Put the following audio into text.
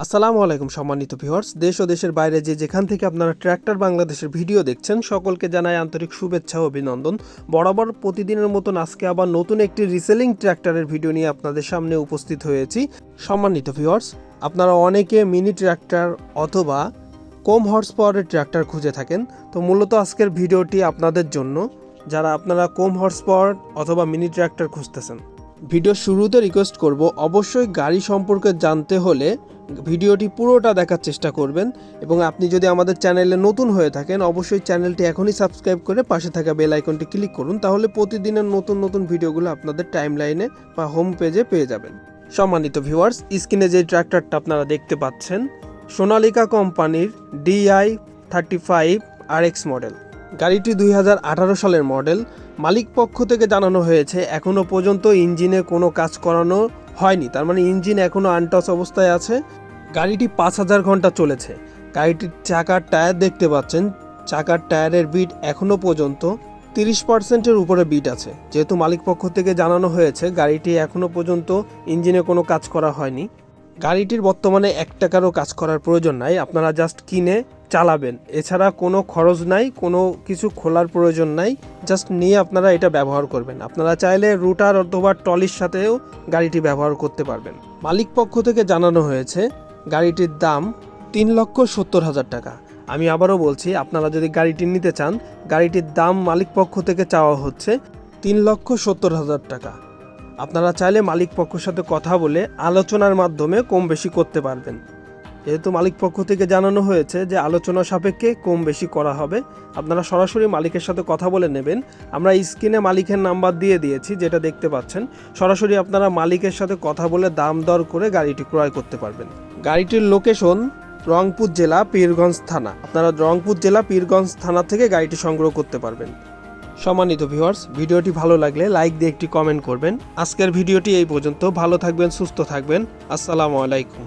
আসসালামু আলাইকুম সম্মানিত ভিউয়ার্স, দেশ ও দেশের বাইরে যেখান থেকে আপনারা ট্র্যাক্টর বাংলাদেশের ভিডিও দেখছেন সকলকে জানাই আন্তরিক শুভেচ্ছা ও অভিনন্দন। বরাবর প্রতিদিনের মতন আজকে আবার নতুন একটি রিসেলিং ট্র্যাক্টরের ভিডিও নিয়ে আপনাদের সামনে উপস্থিত হয়েছি। সম্মানিত ভিউয়ার্স, আপনারা অনেকে মিনি ট্র্যাক্টর অথবা কম হর্স পাওয়ারের ট্র্যাক্টর খুঁজে থাকেন, তো মূলত আজকের ভিডিওটি আপনাদের জন্য যারা আপনারা কম হর্স পাওয়ার অথবা মিনি ট্র্যাক্টর খুঁজতেছেন। ভিডিওর শুরুতে রিকোয়েস্ট করব, অবশ্যই গাড়ি সম্পর্কে জানতে হলে ভিডিওটি পুরোটা দেখার চেষ্টা করবেন এবং আপনি যদি আমাদের চ্যানেলে নতুন হয়ে থাকেন অবশ্যই চ্যানেলটি এখনই সাবস্ক্রাইব করে পাশে থাকা বেল আইকনটি ক্লিক করুন, তাহলে প্রতিদিনের নতুন ভিডিওগুলো আপনাদের টাইমলাইনে বা হোম পেজে পেয়ে যাবেন। সম্মানিত ভিউয়ার্স, স্ক্রিনে যে ট্র্যাক্টরটা আপনারা দেখতে পাচ্ছেন সোনালিকা কোম্পানির DI-35 RX মডেল। গাড়িটি 2018 সালের মডেল। মালিক পক্ষ থেকে জানানো হয়েছে এখনও পর্যন্ত ইঞ্জিনে কোনো কাজ করানো হয়নি, তার মানে ইঞ্জিন এখনও আনটাচ অবস্থায় আছে। গাড়িটি 5000 ঘন্টা চলেছে। গাড়িটির চাকার টায়ার দেখতে পাচ্ছেন, চাকার টায়ারের বিট এখনও পর্যন্ত 30%-এর উপরে বিট আছে। যেহেতু মালিক পক্ষ থেকে জানানো হয়েছে গাড়িটি এখনও পর্যন্ত ইঞ্জিনে কোনো কাজ করা হয়নি। গাড়িটির বর্তমানে 1 টাকারও কাজ করার প্রয়োজন নাই, আপনারা জাস্ট কিনে চালাবেন, এছাড়া কোনো খরচ নাই, কোনো কিছু খোলার প্রয়োজন নাই, জাস্ট নিয়ে আপনারা এটা ব্যবহার করবেন। আপনারা চাইলে রুটার অথবা ট্রলির সাথেও গাড়িটি ব্যবহার করতে পারবেন। মালিক পক্ষ থেকে জানানো হয়েছে গাড়িটির দাম 3,70,000 টাকা। আমি আবারও বলছি, আপনারা যদি গাড়িটি নিতে চান গাড়িটির দাম মালিক পক্ষ থেকে চাওয়া হচ্ছে 3,70,000 টাকা। আপনারা চাইলে মালিক পক্ষের সাথে কথা বলে আলোচনার মাধ্যমে কম বেশি করতে পারবেন। যেহেতু মালিক পক্ষ থেকে জানানো হয়েছে যে আলোচনা সাপেক্ষে কম বেশি করা হবে, আপনারা সরাসরি মালিকের সাথে কথা বলে নেবেন। আমরা স্ক্রিনে মালিকের নাম্বার দিয়ে দিয়েছি, যেটা দেখতে পাচ্ছেন। সরাসরি আপনারা মালিকের সাথে কথা বলে দাম দর করে গাড়িটি ক্রয় করতে পারবেন। গাড়িটির লোকেশন রংপুর জেলা পীরগঞ্জ থানা। আপনারা রংপুর জেলা পীরগঞ্জ থানা থেকে গাড়িটি সংগ্রহ করতে পারবেন। সম্মানিত ভিউয়ার্স, ভিডিওটি ভালো লাগলে লাইক দিয়ে একটি কমেন্ট করবেন। আজকের ভিডিওটি এই পর্যন্ত। ভালো থাকবেন, সুস্থ থাকবেন। আসসালামু আলাইকুম।